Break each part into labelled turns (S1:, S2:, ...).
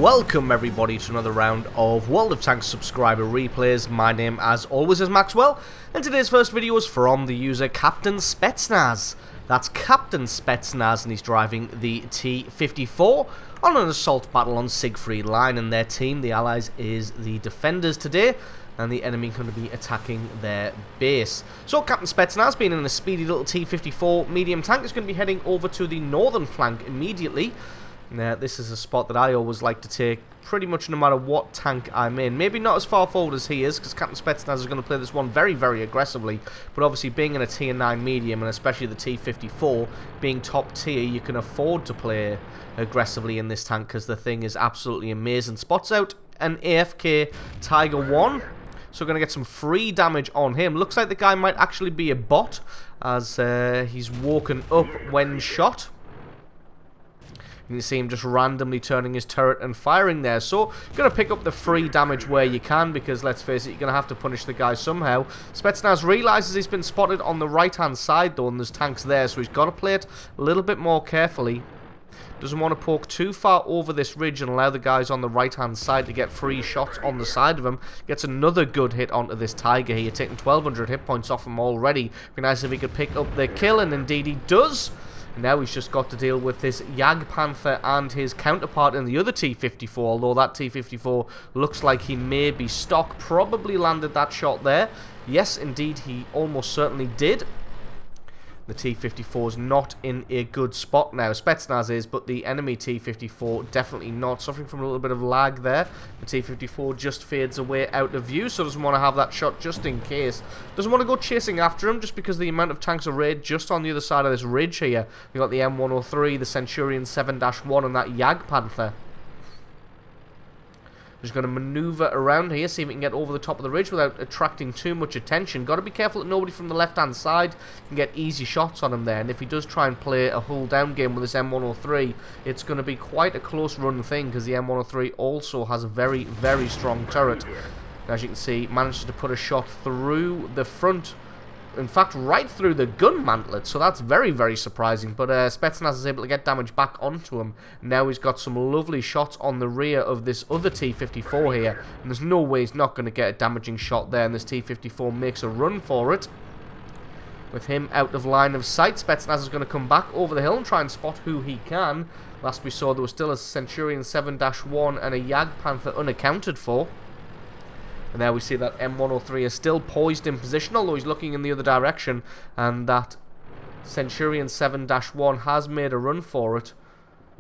S1: Welcome everybody to another round of World of Tanks subscriber replays. My name as always is Maxwell, and today's first video is from the user Captain Spetsnaz. That's Captain Spetsnaz, and he's driving the T-54 on an assault battle on Siegfried Line, and their team, the Allies, is the Defenders today, and the enemy going to be attacking their base. So Captain Spetsnaz, being in a speedy little T-54 medium tank, is going to be heading over to the northern flank immediately. Now, this is a spot that I always like to take pretty much no matter what tank I'm in. Maybe not as far forward as he is, because Captain Spetsnaz is going to play this one very, very aggressively. But obviously, being in a tier 9 medium, and especially the T-54, being top tier, you can afford to play aggressively in this tank, because the thing is absolutely amazing. Spots out an AFK Tiger 1. So we're going to get some free damage on him. Looks like the guy might actually be a bot, as he's woken up when shot. You can see him just randomly turning his turret and firing there. So, going to pick up the free damage where you can, because let's face it, you're going to have to punish the guy somehow. Spetsnaz realizes he's been spotted on the right-hand side, though, and there's tanks there, so he's got to play it a little bit more carefully. Doesn't want to poke too far over this ridge and allow the guys on the right-hand side to get free shots on the side of him. Gets another good hit onto this Tiger here, taking 1,200 hit points off him already. Be nice if he could pick up the kill, and indeed he does. Now he's just got to deal with this Jagdpanther and his counterpart in the other T-54, although that T-54 looks like he may be stock. Probably landed that shot there. Yes, indeed, he almost certainly did. The T-54 is not in a good spot now. Spetsnaz is, but the enemy T-54 definitely not. Suffering from a little bit of lag there. The T-54 just fades away out of view, so doesn't want to have that shot just in case. Doesn't want to go chasing after him, just because the amount of tanks arrayed just on the other side of this ridge here. We've got the M103, the Centurion 7-1, and that Jagdpanther. Just going to maneuver around here, see if we can get over the top of the ridge without attracting too much attention. Got to be careful that nobody from the left-hand side can get easy shots on him there. And if he does try and play a hull-down game with this M103, it's going to be quite a close-run thing, because the M103 also has a very, very strong turret. As you can see, manages to put a shot through the front. In fact, right through the gun mantlet, so that's very, very surprising. But Spetsnaz is able to get damage back onto him. Now he's got some lovely shots on the rear of this other T-54 here, and there's no way he's not going to get a damaging shot there, and this T-54 makes a run for it. With him out of line of sight, Spetsnaz is going to come back over the hill and try and spot who he can. Last we saw, there was still a Centurion 7-1 and a Jagdpanther unaccounted for. And there we see that M103 is still poised in position, although he's looking in the other direction. And that Centurion 7-1 has made a run for it.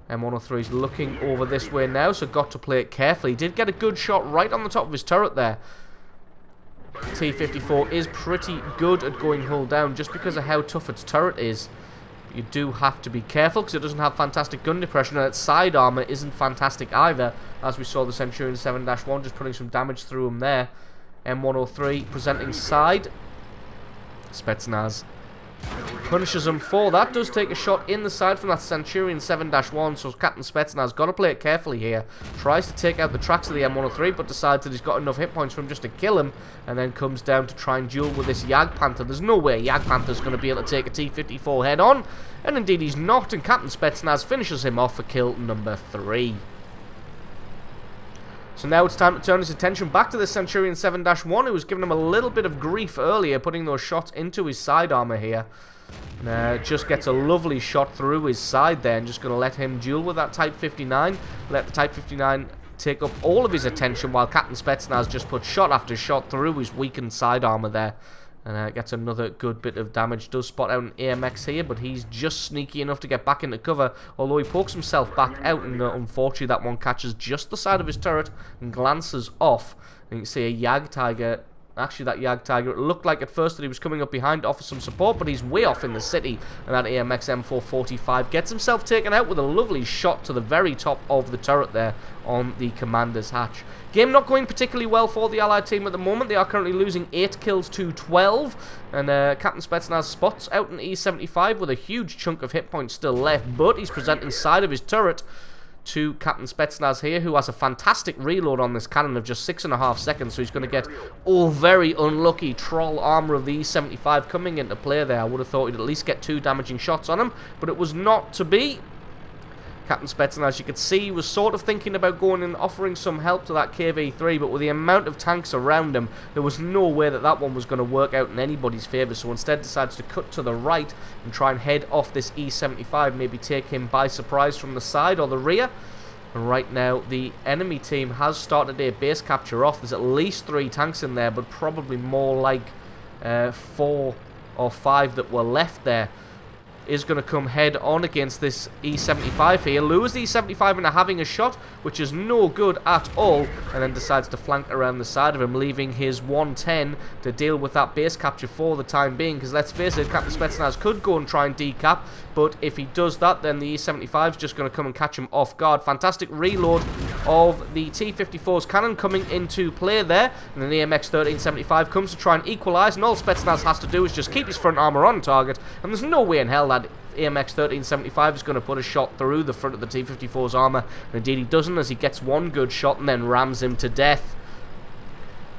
S1: M103 is looking over this way now, so got to play it carefully. He did get a good shot right on the top of his turret there. T-54 is pretty good at going hull down, just because of how tough its turret is. You do have to be careful, because it doesn't have fantastic gun depression, and its side armor isn't fantastic either, as we saw the Centurion 7-1 just putting some damage through him there. M103 presenting side. Spetsnaz punishes him for that. Does take a shot in the side from that Centurion 7-1, so Captain Spetsnaz got to play it carefully here. Tries to take out the tracks of the M103, but decides that he's got enough hit points for him just to kill him, and then comes down to try and duel with this Jagdpanther. There's no way Jagdpanther's going to be able to take a T-54 head on, and indeed he's not, and Captain Spetsnaz finishes him off for kill number 3. So now it's time to turn his attention back to the Centurion 7-1, who was giving him a little bit of grief earlier, putting those shots into his side armor here. Just gets a lovely shot through his side there, and just going to let him duel with that Type 59. Let the Type 59 take up all of his attention, while Captain Spetsnaz just puts shot after shot through his weakened side armor there. And gets another good bit of damage. Does spot out an AMX here, but he's just sneaky enough to get back into cover, although he pokes himself back out, and unfortunately that one catches just the side of his turret and glances off. And you can see a Jagdtiger. Actually, that Jagdtiger, it looked like at first that he was coming up behind to offer some support, but he's way off in the city, and that AMX M445 gets himself taken out with a lovely shot to the very top of the turret there on the commander's hatch. Game not going particularly well for the Allied team at the moment. They are currently losing 8 kills to 12, and Captain Spetsnaz spots out an E75 with a huge chunk of hit points still left, but he's presenting side of his turret to Captain Spetsnaz here, who has a fantastic reload on this cannon of just 6.5 seconds, so he's going to get, very unlucky troll armor of the E75 coming into play there. I would have thought he'd at least get 2 damaging shots on him, but it was not to be. Captain Spetsnaz, you could see, he was sort of thinking about going and offering some help to that KV-3, but with the amount of tanks around him, there was no way that that one was going to work out in anybody's favour, so instead decides to cut to the right and try and head off this E-75, maybe take him by surprise from the side or the rear. And right now, the enemy team has started a base capture off. There's at least 3 tanks in there, but probably more like 4 or 5 that were left there. Is going to come head on against this E-75 here. Lures the E-75 into having a shot, which is no good at all, and then decides to flank around the side of him, leaving his 110 to deal with that base capture for the time being, because let's face it, Captain Spetsnaz could go and try and decap, but if he does that, then the E-75 is just going to come and catch him off guard. Fantastic reload of the T-54's cannon coming into play there, and then the AMX-1375 comes to try and equalise, and all Spetsnaz has to do is just keep his front armour on target, and there's no way in hell that AMX-1375 is going to put a shot through the front of the T-54's armour, and indeed he doesn't, as he gets one good shot and then rams him to death.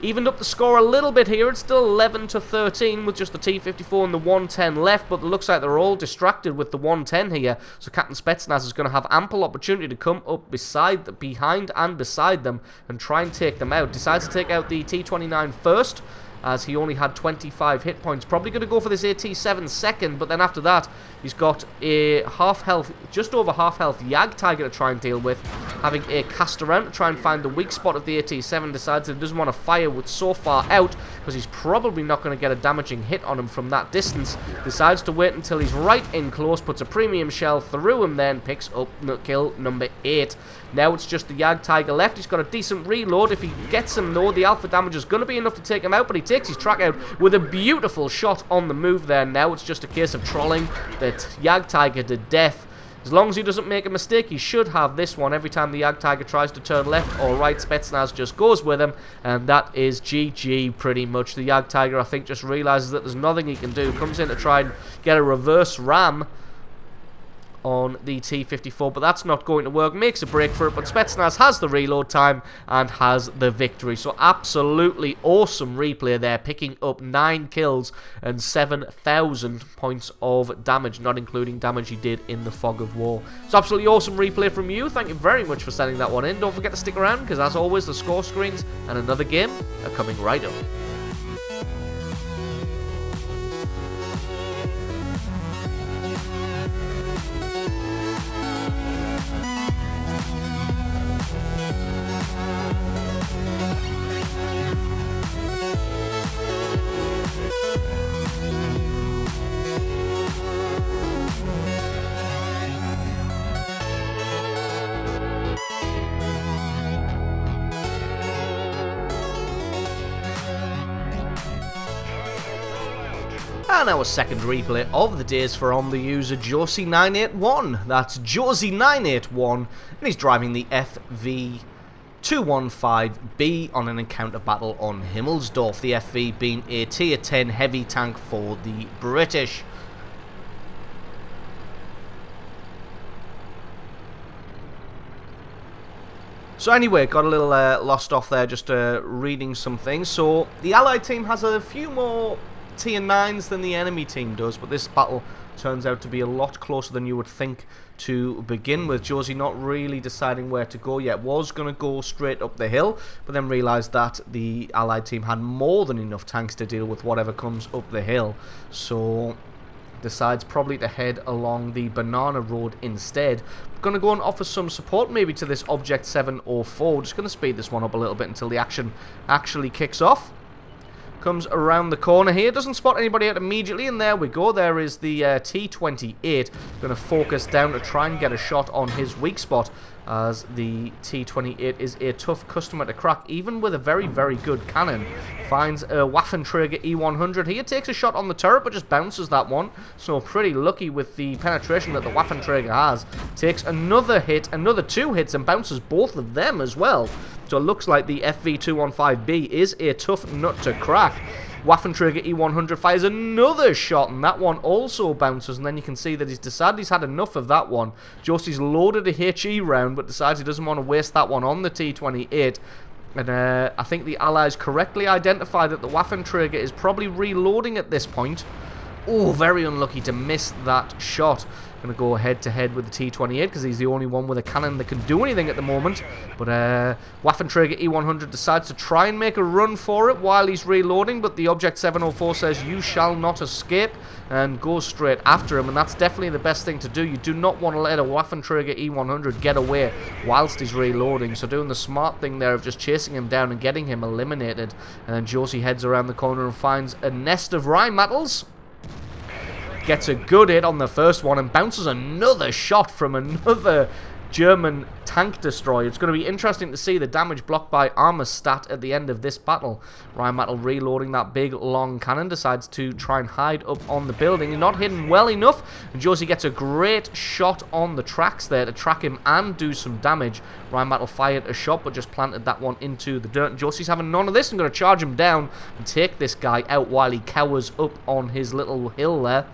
S1: Evened up the score a little bit here. It's still 11-13 with just the T-54 and the 110 left, but it looks like they're all distracted with the 110 here, so Captain Spetsnaz is going to have ample opportunity to come up behind and beside them and try and take them out. Decides to take out the T-29 first, as he only had 25 hit points. Probably going to go for this AT-7 second, but then after that, he's got a half-health, just over half-health Jagdtiger to try and deal with, having a cast around to try and find the weak spot of the AT-7, decides that he doesn't want to fire with so far out, because he's probably not going to get a damaging hit on him from that distance. Decides to wait until he's right in close, puts a premium shell through him, then picks up kill number 8. Now it's just the Jagdtiger left. He's got a decent reload. If he gets him, though, the alpha damage is going to be enough to take him out, but he takes his track out with a beautiful shot on the move there. Now it's just a case of trolling that Jagdtiger to death. As long as he doesn't make a mistake, he should have this one. Every time the Jagdtiger tries to turn left or right, Spetsnaz just goes with him, and that is GG pretty much. The Jagdtiger, I think, just realises that there's nothing he can do. Comes in to try and get a reverse ram on the T-54, but that's not going to work. Makes a break for it, but Spetsnaz has the reload time and has the victory. So absolutely awesome replay there, picking up 9 kills and 7,000 points of damage, not including damage he did in the Fog of War. So absolutely awesome replay from you. Thank you very much for sending that one in. Don't forget to stick around, because as always, the score screens and another game are coming right up. And our second replay of the day is from the user Josie981. That's Josie981, and he's driving the FV215b on an encounter battle on Himmelsdorf. The FV being a tier 10 heavy tank for the British. So anyway, got a little lost off there just reading some things. So the Allied team has a few more tier 9s than the enemy team does, but this battle turns out to be a lot closer than you would think to begin with. Josie not really deciding where to go yet. Was going to go straight up the hill, but then realised that the Allied team had more than enough tanks to deal with whatever comes up the hill. So decides probably to head along the Banana Road instead. Going to go and offer some support maybe to this Object 704. Just going to speed this one up a little bit until the action actually kicks off. Comes around the corner here, doesn't spot anybody out immediately, and there we go. There is the T-28. Going to focus down to try and get a shot on his weak spot, as the T-28 is a tough customer to crack, even with a very, very good cannon. Finds a Waffenträger E100 here, takes a shot on the turret, but just bounces that one. So pretty lucky with the penetration that the Waffenträger has. Takes another hit, another 2 hits, and bounces both of them as well. So it looks like the FV215b is a tough nut to crack. Waffenträger E100 fires another shot, and that one also bounces, and then you can see that he's decided he's had enough of that one. Josie's loaded a HE round, but decides he doesn't want to waste that one on the T-28. And I think the Allies correctly identify that the Waffenträger is probably reloading at this point. Oh, very unlucky to miss that shot. Going to go head-to-head with the T-28 because he's the only one with a cannon that can do anything at the moment. But Waffenträger E100 decides to try and make a run for it while he's reloading, but the Object 704 says, "You shall not escape," and goes straight after him, and that's definitely the best thing to do. You do not want to let a Waffenträger E100 get away whilst he's reloading, so doing the smart thing there of just chasing him down and getting him eliminated. And then Josie heads around the corner and finds a nest of Rheinmetalls. Gets a good hit on the first one and bounces another shot from another German tank destroyer. It's going to be interesting to see the damage blocked by armor stat at the end of this battle. Rheinmetall reloading that big long cannon decides to try and hide up on the building. He's not hidden well enough, and Josie gets a great shot on the tracks there to track him and do some damage. Rheinmetall fired a shot but just planted that one into the dirt, and Josie's having none of this and going to charge him down and take this guy out while he cowers up on his little hill there.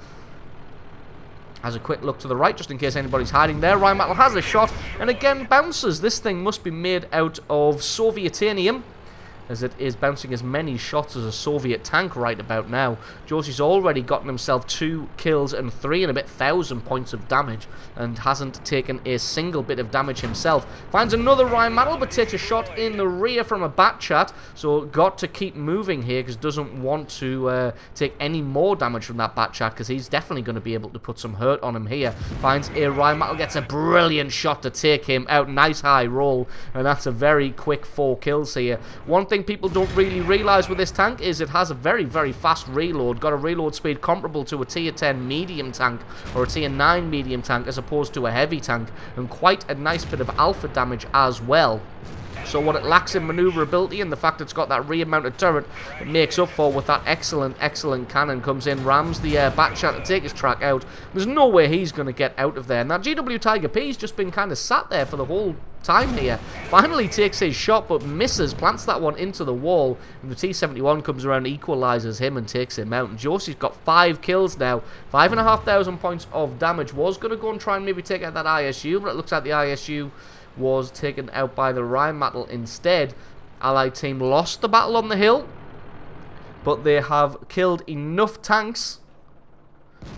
S1: Has a quick look to the right just in case anybody's hiding there. Rheinmetall has a shot and again bounces. This thing must be made out of Sovietanium, as it is bouncing as many shots as a Soviet tank right about now. Josie's already gotten himself 2 kills and 3,000 points of damage and hasn't taken a single bit of damage himself. Finds another Rheinmetall but takes a shot in the rear from a Batchat, so got to keep moving here because doesn't want to take any more damage from that Batchat because he's definitely going to be able to put some hurt on him here. Finds a Rheinmetall, gets a brilliant shot to take him out. Nice high roll, and that's a very quick 4 kills here. One thing people don't really realise with this tank is it has a very, very fast reload. Got a reload speed comparable to a tier 10 medium tank or a tier 9 medium tank as opposed to a heavy tank, and quite a nice bit of alpha damage as well. So what it lacks in maneuverability and the fact it's got that rear-mounted turret, it makes up for with that excellent cannon. Comes in, rams the Batchat to take his track out. There's no way he's going to get out of there. And that GW Tiger P's just been kind of sat there for the whole time here. Finally takes his shot but misses, plants that one into the wall, and the T-71 comes around, equalizes him and takes him out. And Josie's got 5 kills now, 5,500 points of damage. Was going to go and try and maybe take out that ISU, but it looks like the ISU was taken out by the Rheinmetall instead. Allied team lost the battle on the hill, but they have killed enough tanks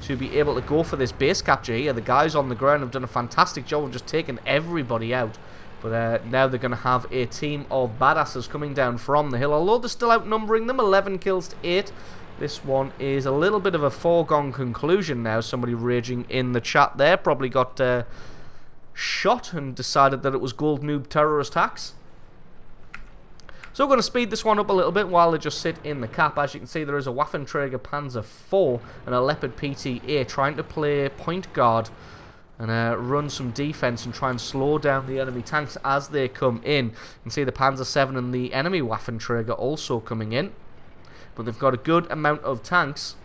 S1: to be able to go for this base capture here. The guys on the ground have done a fantastic job of just taking everybody out. But now they're going to have a team of badasses coming down from the hill, although they're still outnumbering them, 11 kills to 8. This one is a little bit of a foregone conclusion now. Somebody raging in the chat there probably got shot and decided that it was gold noob terrorist hacks. So we're going to speed this one up a little bit while they just sit in the cap. As you can see, there is a Waffenträger Panzer IV and a Leopard PTA trying to play point guard and run some defense and try and slow down the enemy tanks as they come in. You can see the Panzer VII and the enemy Waffenträger also coming in, but they've got a good amount of tanks.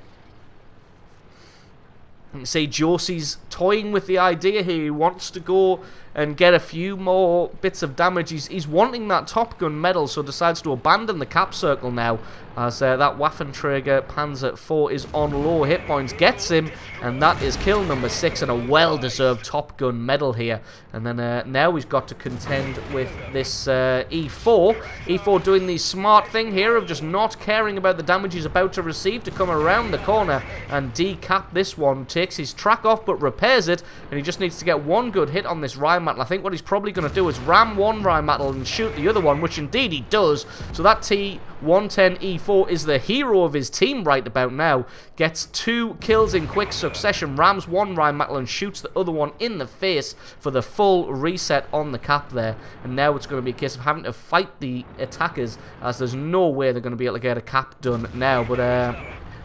S1: You can see Josie's toying with the idea here. He wants to go and get a few more bits of damage. He's wanting that Top Gun medal, so decides to abandon the cap circle now as that Waffenträger Panzer IV is on low hit points. Gets him, and that is kill number 6 and a well-deserved Top Gun medal here. And then now he's got to contend with this E4. E4 doing the smart thing here of just not caring about the damage he's about to receive to come around the corner and decap this one. Takes his track off but repairs it, and he just needs to get one good hit on this Rheinmetall. I think what he's probably going to do is ram one Rheinmetall and shoot the other one, which indeed he does. So that T-110E4 is the hero of his team right about now. Gets 2 kills in quick succession, rams one Rheinmetall and shoots the other one in the face for the full reset on the cap there. And now it's going to be a case of having to fight the attackers, as there's no way they're going to be able to get a cap done now. But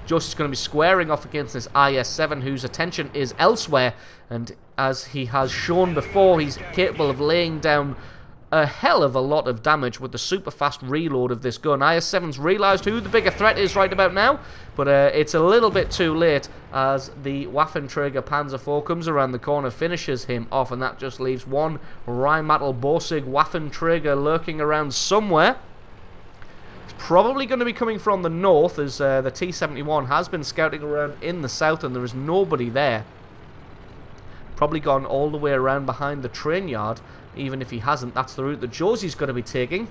S1: Josie's going to be squaring off against this IS-7, whose attention is elsewhere, and as he has shown before, he's capable of laying down a hell of a lot of damage with the super fast reload of this gun. IS-7's realised who the bigger threat is right about now, but it's a little bit too late as the Waffenträger Panzer IV comes around the corner, finishes him off, and that just leaves one Rheinmetall Borsig Waffenträger lurking around somewhere. Probably going to be coming from the north, as the T-71 has been scouting around in the south and there is nobody there. Probably gone all the way around behind the train yard. Even if he hasn't, that's the route that Josie's going to be taking.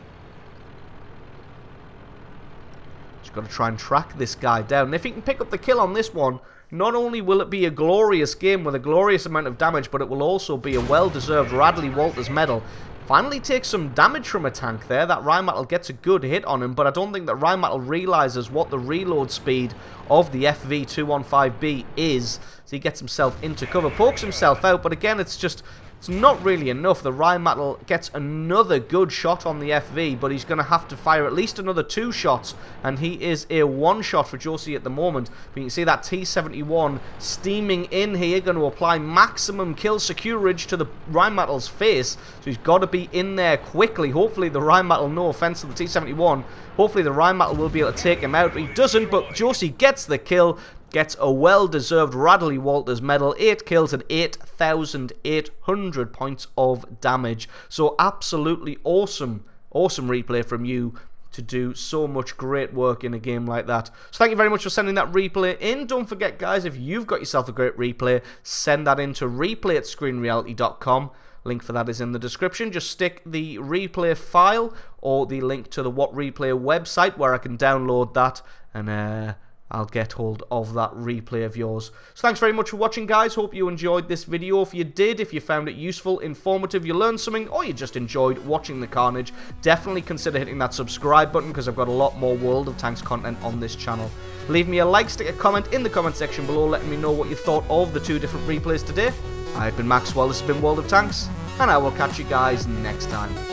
S1: Just got to try and track this guy down. And if he can pick up the kill on this one, not only will it be a glorious game with a glorious amount of damage, but it will also be a well-deserved Radley Walters medal. Finally takes some damage from a tank there. That Rheinmetall gets a good hit on him, but I don't think that Rheinmetall realizes what the reload speed of the FV215b is. So he gets himself into cover, pokes himself out, but again, it's not really enough. The Rheinmetall gets another good shot on the FV, but he's going to have to fire at least another 2 shots, and he is a 1-shot for Josie at the moment. But you can see that T-71 steaming in here, going to apply maximum kill securage to the Rheinmetall's face, so he's got to be in there quickly. Hopefully the Rheinmetall, no offense to the T-71, hopefully the Rheinmetall will be able to take him out, but he doesn't, but Josie gets the kill. Gets a well-deserved Radley Walters medal, 8 kills and 8,800 points of damage. So absolutely awesome, awesome replay from you to do so much great work in a game like that. So thank you very much for sending that replay in. Don't forget, guys, if you've got yourself a great replay, send that in to replay@screenreality.com. Link for that is in the description. Just stick the replay file or the link to the What Replay website where I can download that, and I'll get hold of that replay of yours. So thanks very much for watching, guys. Hope you enjoyed this video. If you did, if you found it useful, informative, you learned something, or you just enjoyed watching the carnage, definitely consider hitting that subscribe button, because I've got a lot more World of Tanks content on this channel. Leave me a like, stick a comment in the comment section below letting me know what you thought of the 2 different replays today. I've been Maxwell, this has been World of Tanks, and I will catch you guys next time.